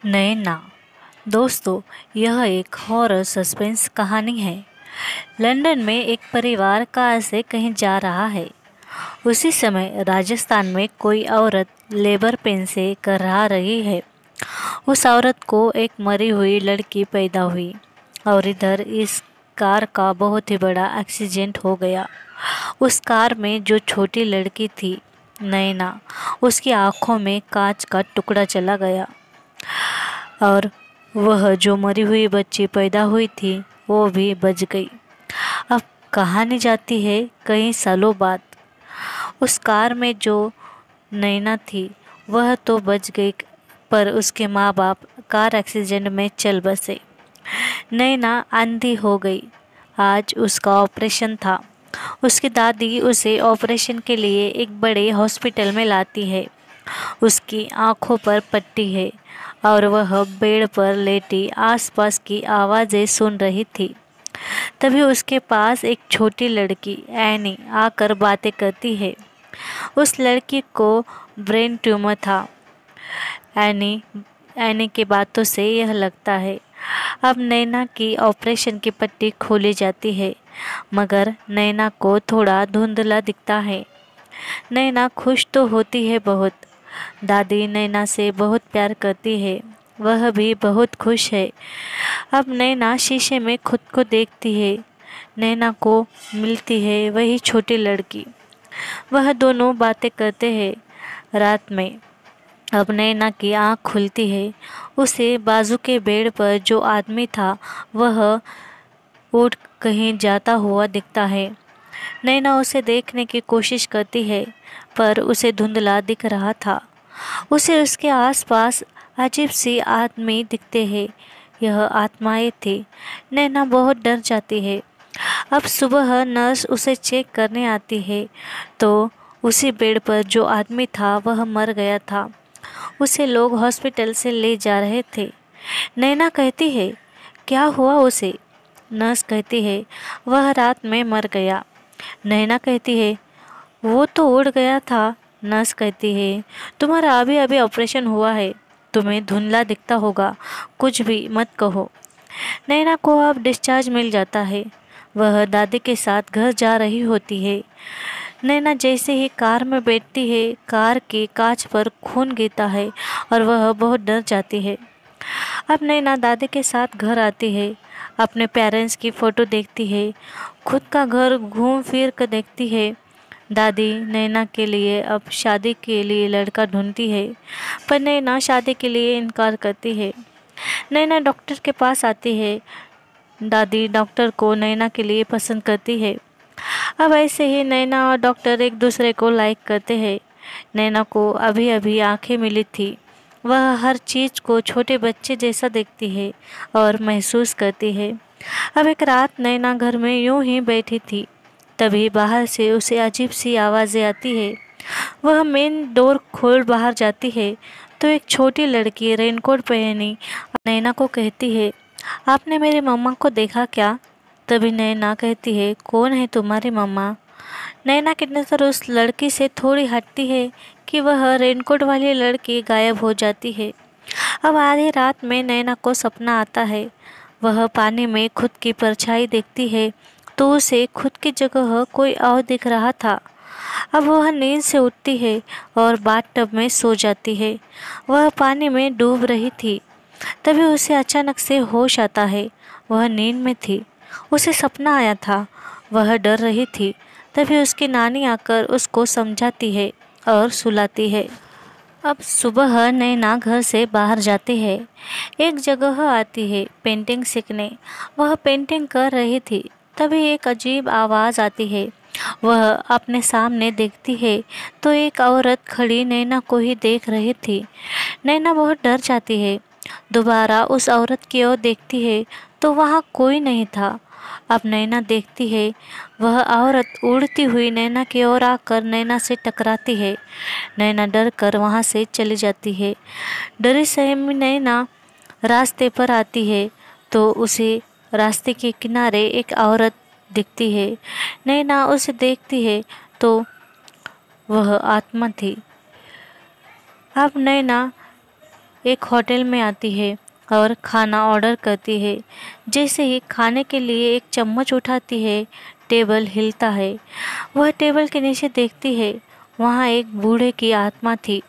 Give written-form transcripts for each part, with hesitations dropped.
नैना। दोस्तों, यह एक हॉरर सस्पेंस कहानी है। लंदन में एक परिवार कार से कहीं जा रहा है। उसी समय राजस्थान में कोई औरत लेबर पेन से करा रही है। उस औरत को एक मरी हुई लड़की पैदा हुई और इधर इस कार का बहुत ही बड़ा एक्सीडेंट हो गया। उस कार में जो छोटी लड़की थी नैना, उसकी आंखों में कांच का टुकड़ा चला गया और वह जो मरी हुई बच्ची पैदा हुई थी वो भी बच गई। अब कहानी जाती है कई सालों बाद। उस कार में जो नैना थी वह तो बच गई, पर उसके माँ बाप कार एक्सीडेंट में चल बसे। नैना अंधी हो गई। आज उसका ऑपरेशन था। उसकी दादी उसे ऑपरेशन के लिए एक बड़े हॉस्पिटल में लाती है। उसकी आंखों पर पट्टी है और वह बेड पर लेटी आसपास की आवाज़ें सुन रही थी। तभी उसके पास एक छोटी लड़की एनी आकर बातें करती है। उस लड़की को ब्रेन ट्यूमर था। एनी एनी की बातों से यह लगता है। अब नैना की ऑपरेशन की पट्टी खोली जाती है, मगर नैना को थोड़ा धुंधला दिखता है। नैना खुश तो होती है बहुत। दादी नैना से बहुत प्यार करती है, वह भी बहुत खुश है। अब नैना शीशे में खुद को देखती है। नैना को मिलती है वही छोटी लड़की। वह दोनों बातें करते हैं। रात में अब नैना की आँख खुलती है। उसे बाजू के बेड पर जो आदमी था वह उठ कहीं जाता हुआ दिखता है। नैना उसे देखने की कोशिश करती है, पर उसे धुंधला दिख रहा था। उसे उसके आसपास अजीब सी आदमी दिखते हैं। यह आत्माएं थी। नैना बहुत डर जाती है। अब सुबह नर्स उसे चेक करने आती है तो उसी बेड पर जो आदमी था वह मर गया था। उसे लोग हॉस्पिटल से ले जा रहे थे। नैना कहती है, क्या हुआ उसे? नर्स कहती है, वह रात में मर गया। नैना कहती है, वो तो उड़ गया था। नर्स कहती है, तुम्हारा अभी अभी ऑपरेशन हुआ है, तुम्हें धुंधला दिखता होगा, कुछ भी मत कहो। नैना को अब डिस्चार्ज मिल जाता है। वह दादी के साथ घर जा रही होती है। नैना जैसे ही कार में बैठती है, कार के कांच पर खून गिरता है और वह बहुत डर जाती है। अब नैना दादी के साथ घर आती है। अपने पेरेंट्स की फ़ोटो देखती है। खुद का घर घूम फिर कर देखती है। दादी नैना के लिए अब शादी के लिए लड़का ढूंढती है, पर नैना शादी के लिए इनकार करती है। नैना डॉक्टर के पास आती है। दादी डॉक्टर को नैना के लिए पसंद करती है। अब ऐसे ही नैना और डॉक्टर एक दूसरे को लाइक करते हैं। नैना को अभी अभी आंखें मिली थी। वह हर चीज़ को छोटे बच्चे जैसा देखती है और महसूस करती है। अब एक रात नैना घर में यूं ही बैठी थी, तभी बाहर से उसे अजीब सी आवाज़ें आती है। वह मेन डोर खोल बाहर जाती है तो एक छोटी लड़की रेनकोट पहनी नैना को कहती है, आपने मेरी मम्मा को देखा क्या? तभी नैना कहती है, कौन है तुम्हारी मम्मा? नैना की नज़र उस लड़की से थोड़ी हटती है कि वह रेनकोट वाली लड़की गायब हो जाती है। अब आधी रात में नैना को सपना आता है। वह पानी में खुद की परछाई देखती है तो उसे खुद की जगह कोई और दिख रहा था। अब वह नींद से उठती है और बाथटब में सो जाती है। वह पानी में डूब रही थी। तभी उसे अचानक से होश आता है। वह नींद में थी। उसे सपना आया था। वह डर रही थी। तभी उसकी नानी आकर उसको समझाती है और सुलाती है। अब सुबह नैना घर से बाहर जाती है। एक जगह आती है पेंटिंग सीखने। वह पेंटिंग कर रही थी। तभी एक अजीब आवाज़ आती है। वह अपने सामने देखती है तो एक औरत खड़ी नैना को ही देख रही थी। नैना बहुत डर जाती है। दोबारा उस औरत की ओर देखती है तो वहाँ कोई नहीं था। अब नैना देखती है, वह औरत उड़ती हुई नैना की ओर आकर नैना से टकराती है। नैना डर कर वहाँ से चली जाती है। डरी सहमी नैना रास्ते पर आती है तो उसे रास्ते के किनारे एक औरत दिखती है। नैना उसे देखती है तो वह आत्मा थी। अब नैना एक होटल में आती है और खाना ऑर्डर करती है। जैसे ही खाने के लिए एक चम्मच उठाती है, टेबल हिलता है। वह टेबल के नीचे देखती है, वहाँ एक बूढ़े की आत्मा थी।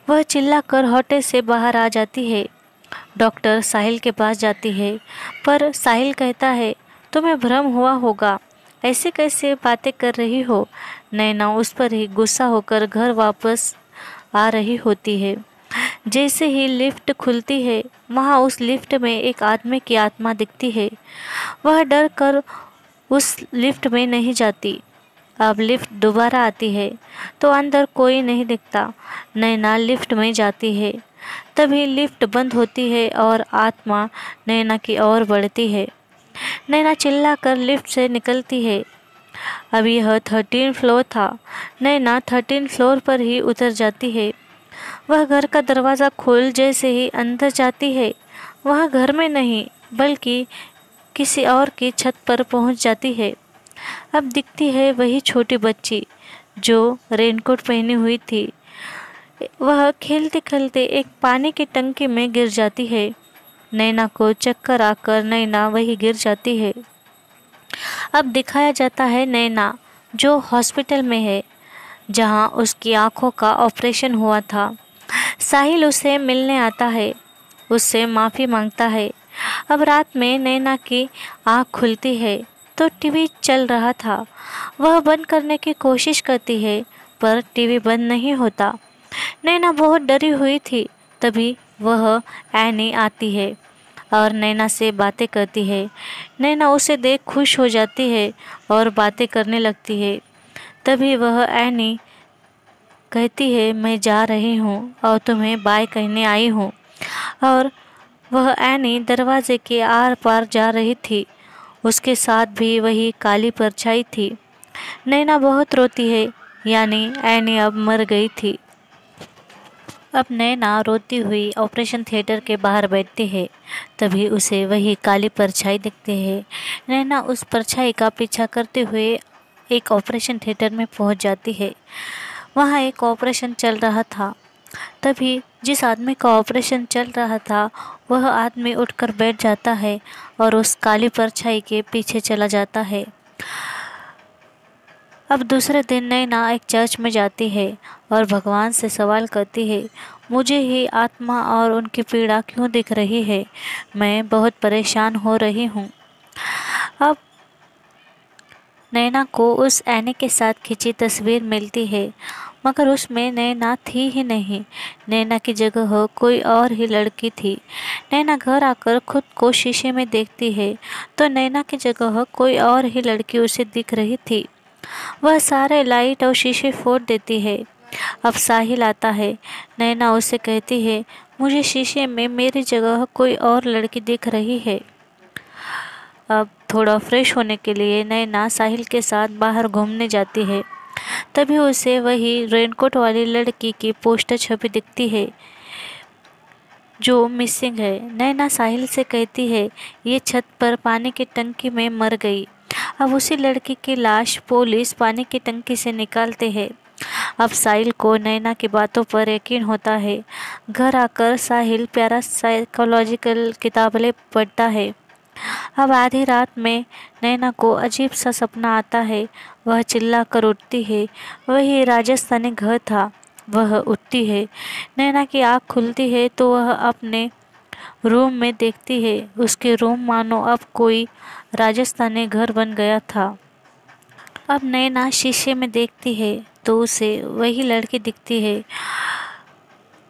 वह चिल्लाकर होटल से बाहर आ जाती है। डॉक्टर साहिल के पास जाती है, पर साहिल कहता है, तुम्हें भ्रम हुआ होगा, ऐसे कैसे बातें कर रही हो। नैना उस पर ही गुस्सा होकर घर वापस आ रही होती है। जैसे ही लिफ्ट खुलती है, वहाँ उस लिफ्ट में एक आदमी की आत्मा दिखती है। वह डर कर उस लिफ्ट में नहीं जाती। अब लिफ्ट दोबारा आती है तो अंदर कोई नहीं दिखता। नैना लिफ्ट में जाती है, तभी लिफ्ट बंद होती है और आत्मा नैना की ओर बढ़ती है। नैना चिल्लाकर लिफ्ट से निकलती है। अब यह 13 फ्लोर था। नैना 13 फ्लोर पर ही उतर जाती है। वह घर का दरवाज़ा खोल जैसे ही अंदर जाती है, वह घर में नहीं बल्कि किसी और की छत पर पहुंच जाती है। अब दिखती है वही छोटी बच्ची जो रेनकोट पहनी हुई थी। वह खेलते खेलते एक पानी की टंकी में गिर जाती है। नैना को चक्कर आकर नैना वही गिर जाती है। अब दिखाया जाता है नैना जो हॉस्पिटल में है, जहां उसकी आंखों का ऑपरेशन हुआ था। साहिल उसे मिलने आता है, उससे माफ़ी मांगता है। अब रात में नैना की आँख खुलती है तो टीवी चल रहा था। वह बंद करने की कोशिश करती है, पर टीवी बंद नहीं होता। नैना बहुत डरी हुई थी। तभी वह एनी आती है और नैना से बातें करती है। नैना उसे देख खुश हो जाती है और बातें करने लगती है। तभी वह एनी कहती है, मैं जा रही हूँ और तुम्हें बाय कहने आई हूँ। और वह एनी दरवाजे के आर पार जा रही थी। उसके साथ भी वही काली परछाई थी। नैना बहुत रोती है, यानी एनी अब मर गई थी। अब नैना रोती हुई ऑपरेशन थिएटर के बाहर बैठती है। तभी उसे वही काली परछाई दिखती है। नैना उस परछाई का पीछा करते हुए एक ऑपरेशन थिएटर में पहुंच जाती है। वहाँ एक ऑपरेशन चल रहा था। तभी जिस आदमी का ऑपरेशन चल रहा था, वह आदमी उठकर बैठ जाता है और उस काली परछाई के पीछे चला जाता है। अब दूसरे दिन नैना एक चर्च में जाती है और भगवान से सवाल करती है, मुझे ही आत्मा और उनकी पीड़ा क्यों दिख रही है। मैं बहुत परेशान हो रही हूँ। अब नैना को उस एनी के साथ खींची तस्वीर मिलती है, मगर उसमें नैना थी ही नहीं। नैना की जगह कोई और ही लड़की थी। नैना घर आकर खुद को शीशे में देखती है तो नैना की जगह कोई और ही लड़की उसे दिख रही थी। वह सारे लाइट और शीशे फोड़ देती है। अब साहिल आता है। नैना उसे कहती है, मुझे शीशे में मेरी जगह कोई और लड़की दिख रही है। अब थोड़ा फ्रेश होने के लिए नैना साहिल के साथ बाहर घूमने जाती है। तभी उसे वही रेनकोट वाली लड़की की पोस्टर छपी दिखती है जो मिसिंग है। नैना साहिल से कहती है, ये छत पर पानी की टंकी में मर गई। अब उसी लड़की की लाश पुलिस पानी की टंकी से निकालते हैं। अब साहिल को नैना की बातों पर यकीन होता है। घर आकर साहिल प्यारा साइकोलॉजिकल किताबें पढ़ता है। अब आधी रात में नैना को अजीब सा सपना आता है। वह चिल्ला कर उठती है। वही राजस्थानी घर था। वह उठती है। नैना की आँख खुलती है तो वह अपने रूम में देखती है। उसके रूम मानो अब कोई राजस्थानी घर बन गया था। अब नैना शीशे में देखती है तो उसे वही लड़की दिखती है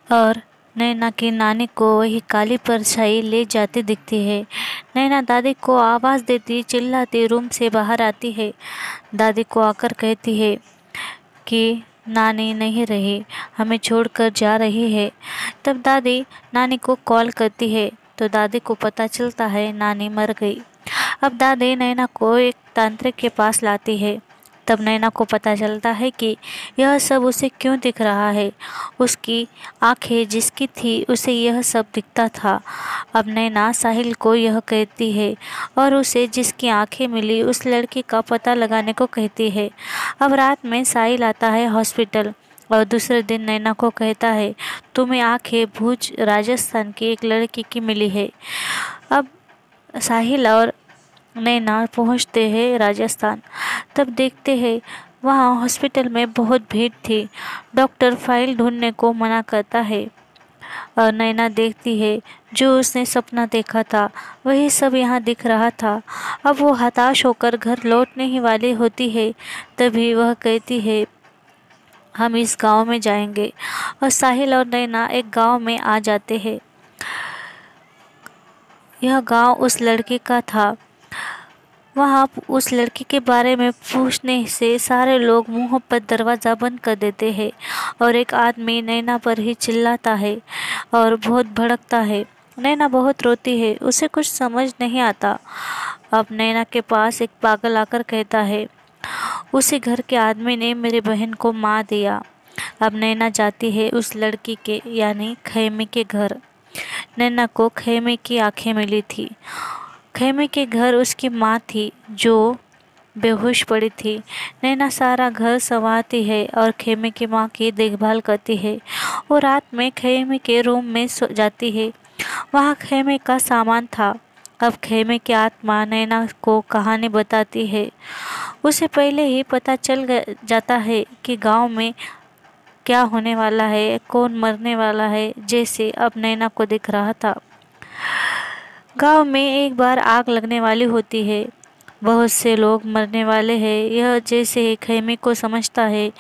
और नैना की नानी को वही काली परछाई ले जाती दिखती है। नैना दादी को आवाज़ देती चिल्लाती रूम से बाहर आती है। दादी को आकर कहती है कि नानी नहीं रही, हमें छोड़कर जा रही है। तब दादी नानी को कॉल करती है तो दादी को पता चलता है नानी मर गई। अब दादी नैना को एक तांत्रिक के पास लाती है। तब नैना को पता चलता है कि यह सब उसे क्यों दिख रहा है। उसकी आंखें जिसकी थी उसे यह सब दिखता था। अब नैना साहिल को यह कहती है और उसे जिसकी आंखें मिली उस लड़की का पता लगाने को कहती है। अब रात में साहिल आता है हॉस्पिटल। और दूसरे दिन नैना को कहता है, तुम्हें आंखें भुज राजस्थान की एक लड़की की मिली है। अब साहिल और नैना पहुंचते हैं राजस्थान। तब देखते हैं वहाँ हॉस्पिटल में बहुत भीड़ थी। डॉक्टर फाइल ढूंढने को मना करता है और नैना देखती है जो उसने सपना देखा था वही सब यहाँ दिख रहा था। अब वो हताश होकर घर लौटने ही वाली होती है, तभी वह कहती है, हम इस गांव में जाएंगे। और साहिल और नैना एक गांव में आ जाते हैं। यह गांव उस लड़के का था। वहाँ उस लड़की के बारे में पूछने से सारे लोग मुंह पर दरवाज़ा बंद कर देते हैं और एक आदमी नैना पर ही चिल्लाता है और बहुत भड़कता है। नैना बहुत रोती है, उसे कुछ समझ नहीं आता। अब नैना के पास एक पागल आकर कहता है, उसी घर के आदमी ने मेरी बहन को मार दिया। अब नैना जाती है उस लड़की के यानी खैमी के घर। नैना को खैमी की आंखें मिली थी। खैमी के घर उसकी माँ थी जो बेहोश पड़ी थी। नैना सारा घर संभालती है और खैमी की माँ की देखभाल करती है। वो रात में खैमी के रूम में सो जाती है। वहाँ खैमी का सामान था। अब खैमी की आत्मा नैना को कहानी बताती है। उसे पहले ही पता चल जाता है कि गांव में क्या होने वाला है, कौन मरने वाला है, जैसे अब नैना को दिख रहा था। गांव में एक बार आग लगने वाली होती है। बहुत से लोग मरने वाले हैं। यह जैसे ही खैमी को समझता है,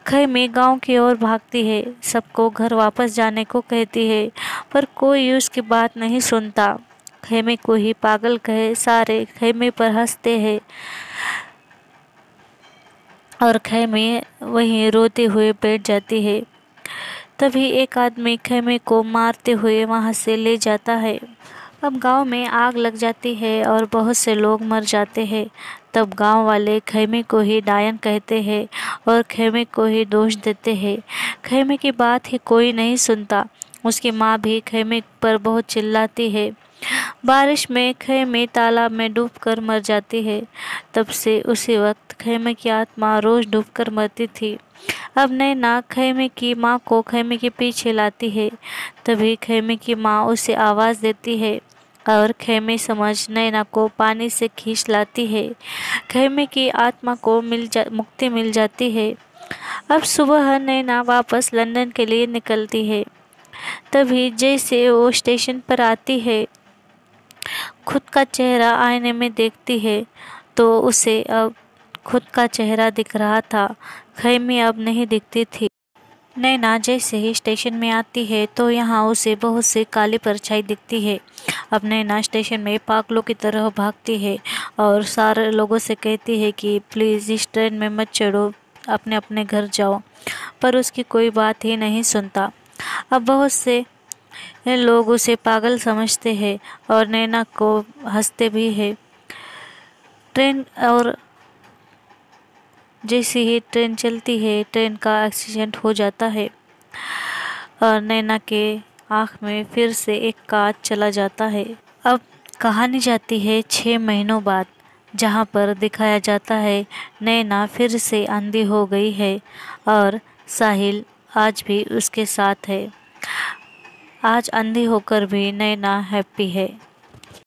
खैमी गांव की ओर भागती है। सबको घर वापस जाने को कहती है, पर कोई उसकी बात नहीं सुनता। खैमी को ही पागल कहे सारे खैमी पर हंसते हैं और खैमी वहीं रोते हुए बैठ जाती है। तभी एक आदमी खैमी को मारते हुए वहां से ले जाता है। अब गांव में आग लग जाती है और बहुत से लोग मर जाते हैं। तब गांव वाले खैमी को ही डायन कहते हैं और खैमी को ही दोष देते हैं। खैमी की बात ही कोई नहीं सुनता। उसकी माँ भी खैमी पर बहुत चिल्लाती है। बारिश में खैमी तालाब में डूबकर मर जाती है। तब से उसी वक्त खैमी की आत्मा रोज डूबकर मरती थी। अब नैना खैमी की माँ को खैमी के पीछे लाती है। तभी खैमी की माँ उसे आवाज़ देती है और खैमी समझ नैना को पानी से खींच लाती है। खैमी की आत्मा को मुक्ति मिल जाती है। अब सुबह नैना वापस लंदन के लिए निकलती है। तभी जैसे वो स्टेशन पर आती है, खुद का चेहरा आईने में देखती है तो उसे अब खुद का चेहरा दिख रहा था। खैमी अब नहीं दिखती थी। नैना जैसे ही स्टेशन में आती है तो यहाँ उसे बहुत सी काली परछाई दिखती है। अब नैना स्टेशन में पागलों की तरह भागती है और सारे लोगों से कहती है कि प्लीज़ इस ट्रेन में मत चढ़ो, अपने अपने घर जाओ, पर उसकी कोई बात ही नहीं सुनता। अब बहुत से लोग उसे पागल समझते हैं और नैना को हंसते भी हैं। जैसे ही ट्रेन चलती है, ट्रेन का एक्सीडेंट हो जाता है और नैना के आँख में फिर से एक कांच चला जाता है। अब कहानी जाती है 6 महीनों बाद, जहाँ पर दिखाया जाता है नैना फिर से अंधी हो गई है और साहिल आज भी उसके साथ है। आज अंधी होकर भी नैना हैप्पी है।